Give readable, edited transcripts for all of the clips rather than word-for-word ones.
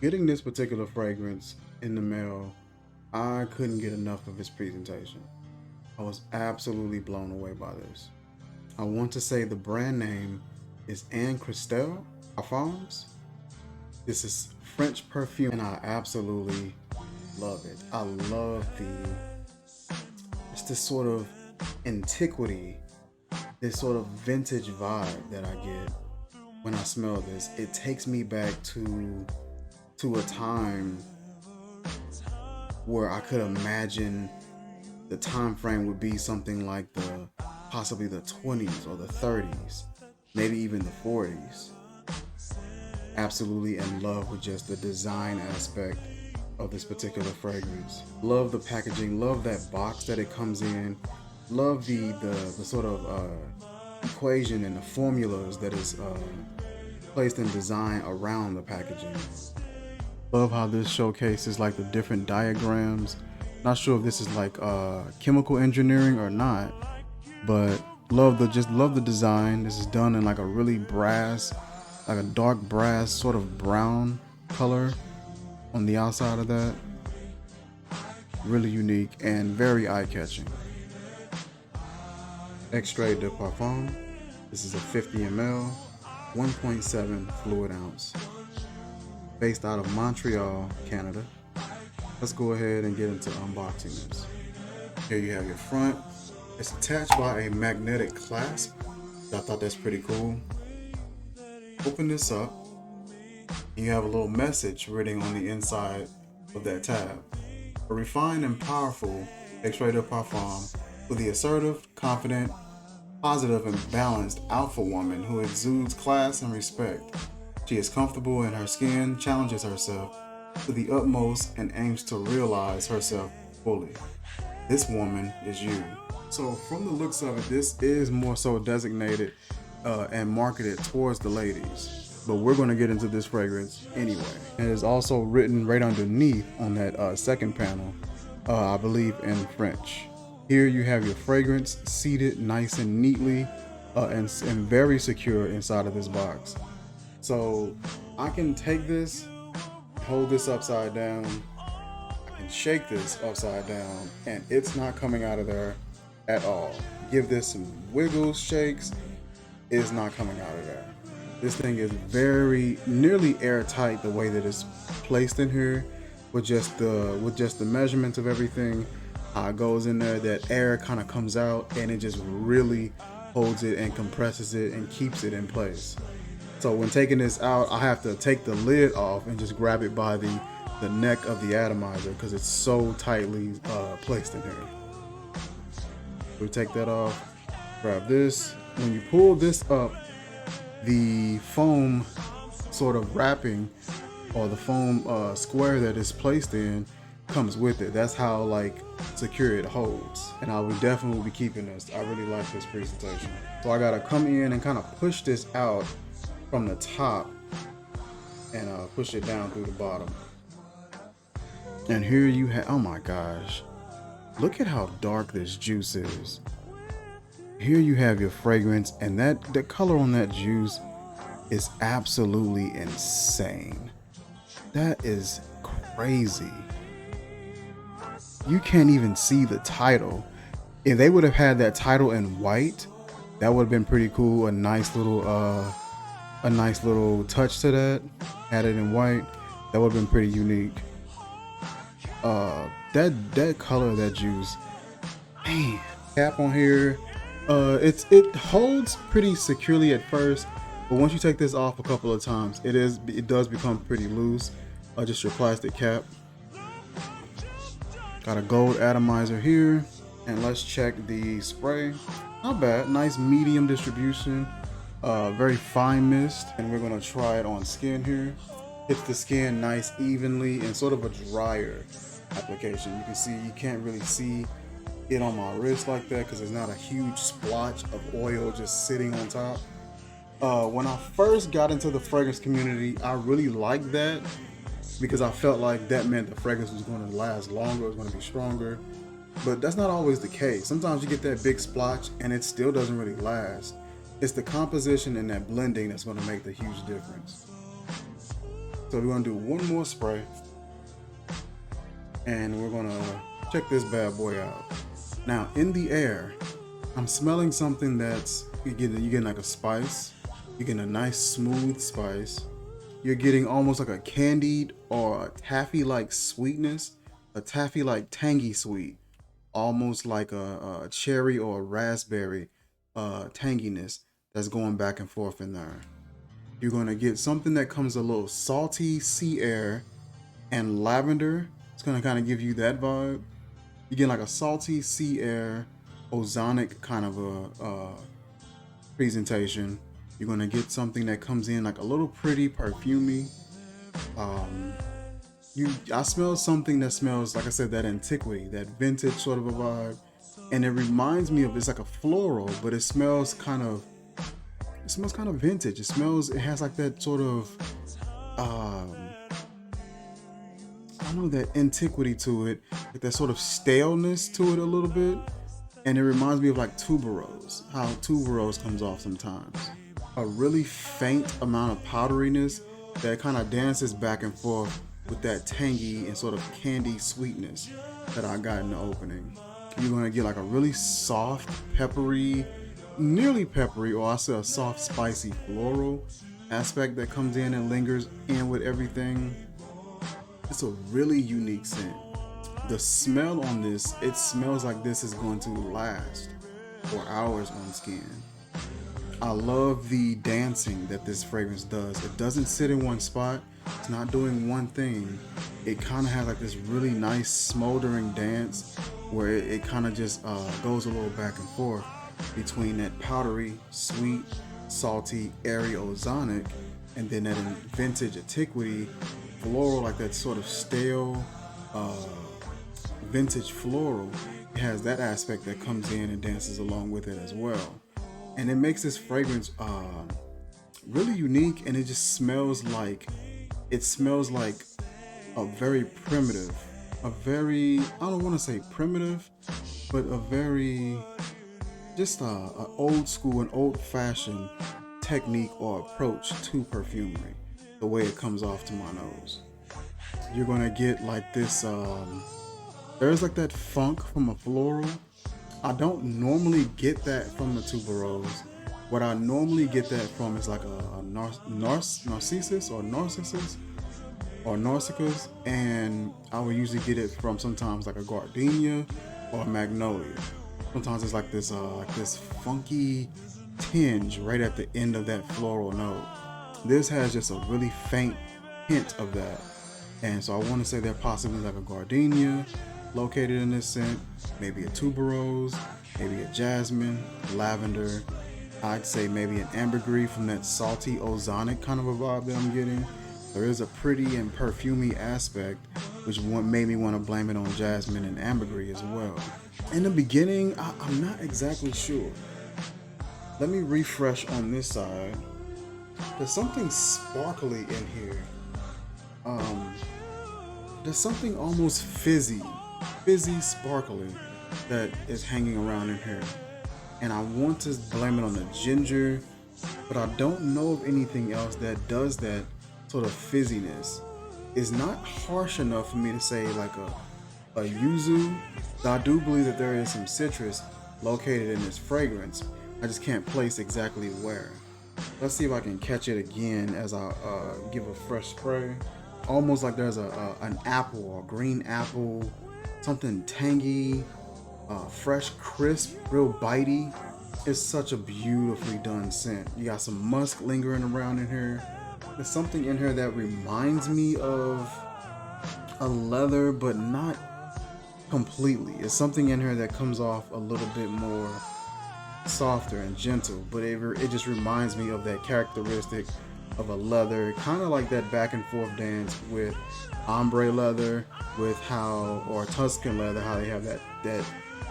Getting this particular fragrance in the mail, I couldn't get enough of its presentation. I was absolutely blown away by this. I want to say the brand name is Krystel Parfums. This is French perfume and I absolutely love it. I love it's this sort of antiquity, this sort of vintage vibe that I get when I smell this. It takes me back to a time where I could imagine the time frame would be something like possibly the 20s or the 30s, maybe even the 40s. Absolutely in love with just the design aspect of this particular fragrance. Love the packaging, love that box that it comes in, love the sort of equation and the formulas that is placed in design around the packaging. Love how this showcases like the different diagrams. Not sure if this is like chemical engineering or not, but love the design. This is done in like a really brass, like a dark brass sort of brown color on the outside of that. Really unique and very eye-catching. Extrait De Parfum. This is a 50 ml, 1.7 fluid ounce. Based out of Montreal, Canada. Let's go ahead and get into unboxing this. Here you have your front. It's attached by a magnetic clasp. I thought that's pretty cool. Open this up. And you have a little message written on the inside of that tab. A refined and powerful Extrait De Parfum for the assertive, confident, positive, and balanced alpha woman who exudes class and respect. She is comfortable in her skin, challenges herself to the utmost, and aims to realize herself fully. This woman is you. So from the looks of it, this is more so designated and marketed towards the ladies. But we're going to get into this fragrance anyway. And it's also written right underneath on that second panel, I believe in French. Here you have your fragrance seated nice and neatly and very secure inside of this box. So I can take this, hold this upside down, I can shake this upside down, and it's not coming out of there at all. Give this some wiggles, shakes, it's not coming out of there. This thing is nearly airtight the way that it's placed in here with just the measurements of everything. How it goes in there, that air kind of comes out and it just really holds it and compresses it and keeps it in place. So when taking this out, I have to take the lid off and just grab it by the neck of the atomizer because it's so tightly placed in here. We take that off, grab this. When you pull this up, the foam sort of wrapping or the foam square that is placed in comes with it. That's how like secure it holds. And I would definitely be keeping this. I really like this presentation. So I gotta come in and kind of push this out from the top and push it down through the bottom. And here you have, oh my gosh, look at how dark this juice is. Here you have your fragrance, and the color on that juice is absolutely insane. That is crazy. You can't even see the title. If they would have had that title in white, that would have been pretty cool. A nice little touch to that. Had it in white, that would have been pretty unique. That color of that juice, man. Cap on here, it holds pretty securely at first, but once you take this off a couple of times, it does become pretty loose. Just your plastic cap. Got a gold atomizer here, and let's check the spray. Not bad, nice medium distribution. Very fine mist, and we're gonna try it on skin here. Hits the skin nice evenly and sort of a drier application. You can see, you can't really see it on my wrist like that because there's not a huge splotch of oil just sitting on top. When I first got into the fragrance community, I really liked that because I felt like that meant the fragrance was going to last longer, it was going to be stronger. But that's not always the case. Sometimes you get that big splotch and it still doesn't really last. It's the composition and that blending that's going to make the huge difference. So we're gonna do one more spray, and we're gonna check this bad boy out. Now in the air, I'm smelling something that's you're getting like a spice. You're getting a nice smooth spice. You're getting almost like a candied or a taffy-like sweetness, a taffy-like tangy sweet, almost like a cherry or a raspberry tanginess that's going back and forth in there. You're gonna get something that comes a little salty sea air and lavender. It's gonna kind of give you that vibe. You get like a salty sea air, ozonic kind of a presentation. You're gonna get something that comes in like a little pretty perfumey. I smell something that smells, like I said, that antiquity, that vintage sort of a vibe, and it reminds me of, it's like a floral, but it smells kind of vintage. It has like that sort of I don't know, that antiquity to it, like that sort of staleness to it a little bit. And it reminds me of like tuberose, how tuberose comes off sometimes. A really faint amount of powderiness that kind of dances back and forth with that tangy and sort of candy sweetness that I got in the opening. You're gonna get like a really soft, peppery, nearly peppery, or I say a soft, spicy floral aspect that comes in and lingers in with everything. It's a really unique scent. The smell on this, it smells like this is going to last for hours on skin. I love the dancing that this fragrance does. It doesn't sit in one spot. It's not doing one thing. It kind of has like this really nice smoldering dance where it kind of just goes a little back and forth between that powdery, sweet, salty, airy, ozonic, and then that vintage antiquity floral, like that sort of stale vintage floral. It has that aspect that comes in and dances along with it as well, and it makes this fragrance really unique. And it just smells like a very primitive, I don't want to say primitive, but a very just a old school and old fashioned technique or approach to perfumery, the way it comes off to my nose. You're gonna get like this, there's like that funk from a floral. I don't normally get that from the tuberose. What I normally get that from is like a narcissus, and I would usually get it from sometimes like a gardenia or a magnolia. Sometimes it's like this funky tinge right at the end of that floral note. This has just a really faint hint of that, and so I want to say they're possibly like a gardenia located in this scent, maybe a tuberose, maybe a jasmine, lavender. I'd say maybe an ambergris from that salty ozonic kind of a vibe that I'm getting. There is a pretty and perfumey aspect, which made me want to blame it on jasmine and ambergris as well. In the beginning, I'm not exactly sure. Let me refresh on this side. There's something sparkly in here. There's something almost fizzy, sparkly that is hanging around in here. And I want to blame it on the ginger, but I don't know of anything else that does that sort of fizziness. It's not harsh enough for me to say like a yuzu. I do believe that there is some citrus located in this fragrance. I just can't place exactly where. Let's see if I can catch it again as I give a fresh spray. Almost like there's an apple or green apple, something tangy, fresh, crisp, real bitey. It's such a beautifully done scent. You got some musk lingering around in here. There's something in here that reminds me of a leather, but not completely. It's something in here that comes off a little bit more softer and gentle, but it just reminds me of that characteristic of a leather, kind of like that back and forth dance with ombre leather, or Tuscan leather, how they have that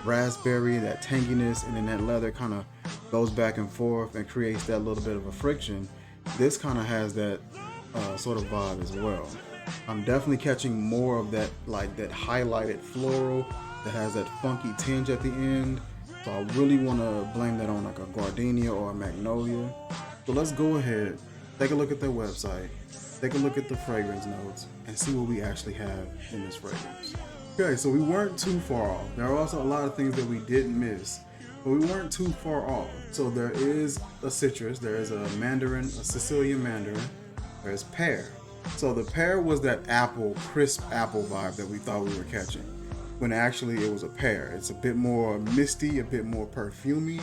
raspberry, that tanginess, and then that leather kind of goes back and forth and creates that little bit of a friction. This kind of has that sort of vibe as well. I'm definitely catching more of that, like that highlighted floral that has that funky tinge at the end. So I really want to blame that on like a gardenia or a magnolia. So let's go ahead, take a look at their website. take a look at the fragrance notes and see what we actually have in this fragrance. Okay, so we weren't too far off. There are also a lot of things that we didn't miss, but we weren't too far off. So there is a citrus, there is a Mandarin, a Sicilian Mandarin, there's pear. So the pear was that apple, crisp apple vibe that we thought we were catching, when actually it was a pear. It's a bit more misty, a bit more perfumey.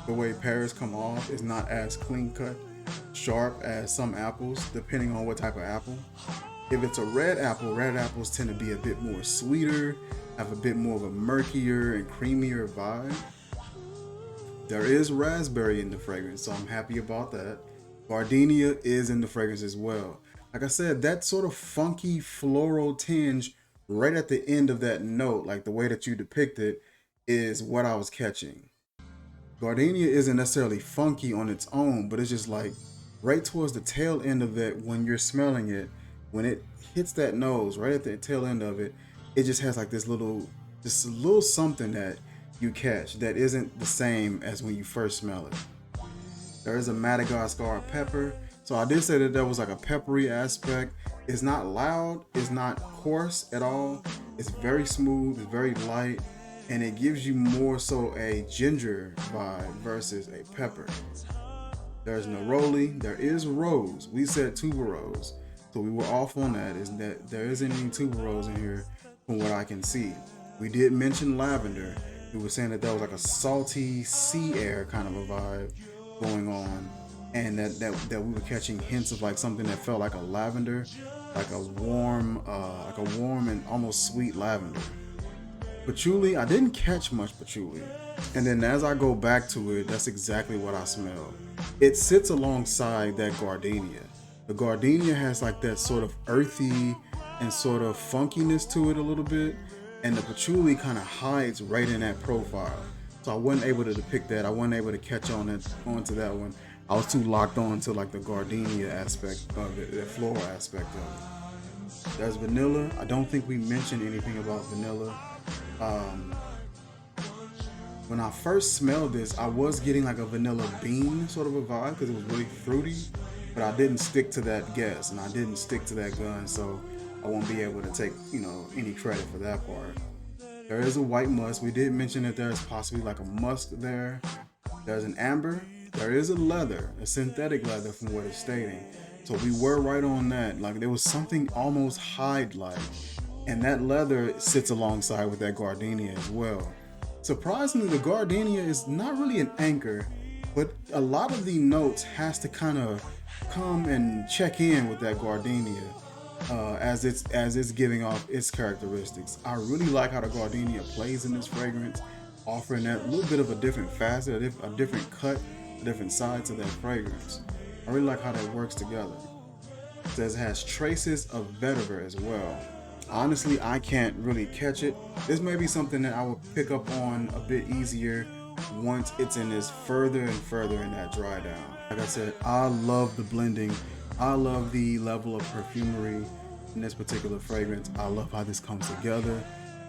The way pears come off is not as clean cut, sharp as some apples, depending on what type of apple. If it's a red apple, red apples tend to be a bit more sweeter, have a bit more of a murkier and creamier vibe. There is raspberry in the fragrance, so I'm happy about that. Gardenia is in the fragrance as well. Like I said, that sort of funky floral tinge right at the end of that note, like the way that you depict it, is what I was catching. Gardenia isn't necessarily funky on its own, but it's just like right towards the tail end of it when you're smelling it, when it hits that nose, right at the tail end of it, it just has like this little something that you catch that isn't the same as when you first smell it. There is a Madagascar pepper. So I did say that there was like a peppery aspect. It's not loud, it's not coarse at all. It's very smooth, it's very light, and it gives you more so a ginger vibe versus a pepper. There's Neroli, there is rose. We said tuberose, so we were off on that. Is that there isn't any tuberose in here from what I can see. We did mention lavender. We were saying that was like a salty sea air kind of a vibe going on, and that we were catching hints of like something that felt like a lavender, like a warm and almost sweet lavender. Patchouli, I didn't catch much patchouli, and then as I go back to it, that's exactly what I smell. It sits alongside that gardenia. The gardenia has like that sort of earthy and sort of funkiness to it a little bit, and the patchouli kind of hides right in that profile. So I wasn't able to depict that. I wasn't able to catch onto that one. I was too locked on to like the gardenia aspect of it, the floral aspect of it. There's vanilla. I don't think we mentioned anything about vanilla. When I first smelled this, I was getting like a vanilla bean sort of a vibe because it was really fruity, but I didn't stick to that guess and I didn't stick to that gun, so I won't be able to take, any credit for that part. There is a white musk. We did mention that there's possibly like a musk there. There's an amber. There is a leather, a synthetic leather from what it's stating. So we were right on that. Like there was something almost hide-like. And that leather sits alongside with that gardenia as well. Surprisingly, the gardenia is not really an anchor, but a lot of the notes has to kind of come and check in with that gardenia. As it's giving off its characteristics. I really like how the gardenia plays in this fragrance, offering that little bit of a different facet, a different cut, a different side to that fragrance. I really like how that works together. It says it has traces of vetiver as well. Honestly, I can't really catch it. This may be something that I will pick up on a bit easier once it's in this further and further in that dry down. Like I said, I love the blending. I love the level of perfumery in this particular fragrance. I love how this comes together.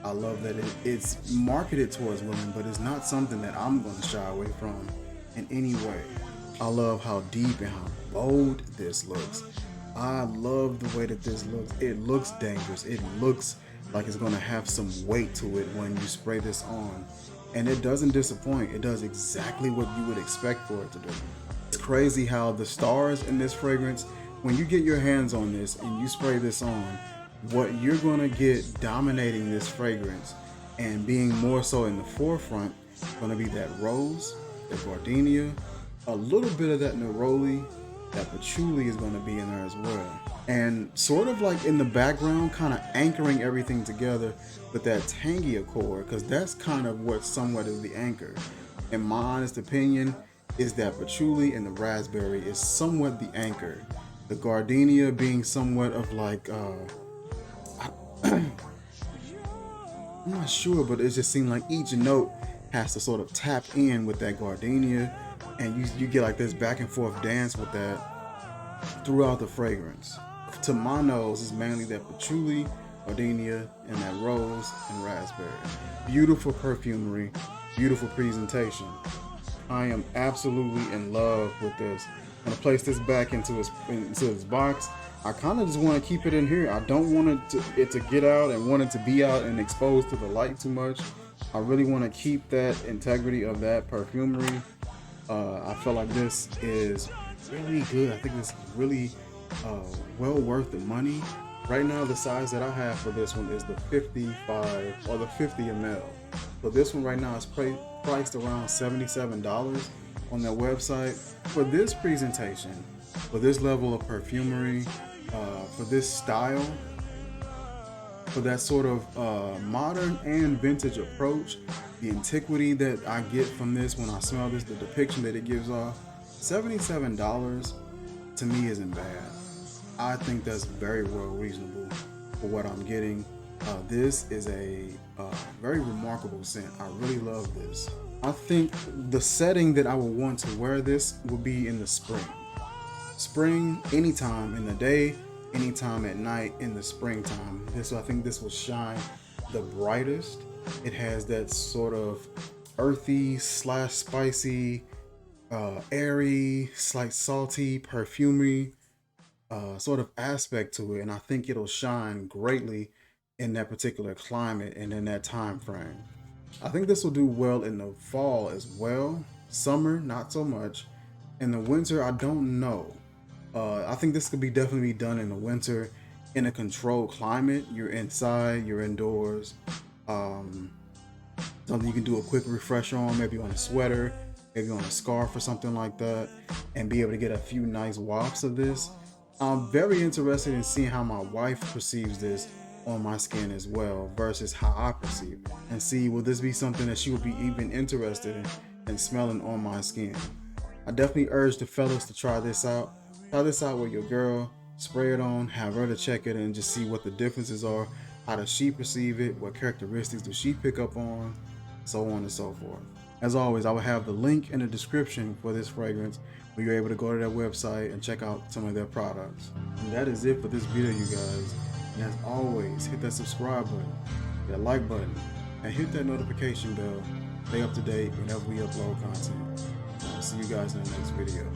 I love that it's marketed towards women, but it's not something that I'm going to shy away from in any way. I love how deep and how bold this looks. I love the way that this looks. It looks dangerous. It looks like it's going to have some weight to it when you spray this on. And it doesn't disappoint. It does exactly what you would expect for it to do. It's crazy how the stars in this fragrance, when you get your hands on this and you spray this on, what you're gonna get dominating this fragrance and being more so in the forefront gonna be that rose, that gardenia, a little bit of that neroli, that patchouli is gonna be in there as well. And sort of like in the background, kind of anchoring everything together with that tangy accord, because that's kind of what somewhat is the anchor. In my honest opinion, is that patchouli and the raspberry is somewhat the anchor. The gardenia being somewhat of like, I'm not sure, but it just seemed like each note has to sort of tap in with that gardenia, and you get like this back and forth dance with that throughout the fragrance. To my nose, it's mainly that patchouli, gardenia, and that rose and raspberry. Beautiful perfumery, beautiful presentation. I am absolutely in love with this. I'm gonna place this back into its box I kind of just want to keep it in here. I don't want it to get out and want it to be out and exposed to the light too much. I really want to keep that integrity of that perfumery. I feel like this is really good. I think this is really well worth the money. Right now, the size that I have for this one is the 55 or the 50 ml. So this one right now is priced around $77 on their website. For this presentation, for this level of perfumery, for this style, for that sort of modern and vintage approach, the antiquity that I get from this when I smell this, the depiction that it gives off, $77 to me isn't bad. I think that's very well reasonable for what I'm getting. This is a very remarkable scent. I really love this. I think the setting that I would want to wear this would be in the spring. Spring, anytime in the day, anytime at night in the springtime. I think this will shine the brightest. It has that sort of earthy / spicy, airy, slight salty, perfumey sort of aspect to it, and I think it'll shine greatly in that particular climate and in that time frame. I think this will do well in the fall as well. Summer, not so much. In the winter, I don't know. I think this could definitely be done in the winter in a controlled climate. You're inside, you're indoors. Something you can do a quick refresher on, maybe on a sweater, maybe on a scarf or something like that, and be able to get a few nice wafts of this. I'm very interested in seeing how my wife perceives this on my skin as well versus how I perceive it, and see, will this be something that she would be even interested in smelling on my skin. I definitely urge the fellas to try this out. Try this out with your girl, spray it on, have her to check it and just see what the differences are. How does she perceive it? What characteristics does she pick up on? So on and so forth. As always, I will have the link in the description for this fragrance where you're able to go to their website and check out some of their products. And that is it for this video, you guys. And as always, hit that subscribe button, that like button, and hit that notification bell. Stay up to date whenever we upload content. I'll see you guys in the next video.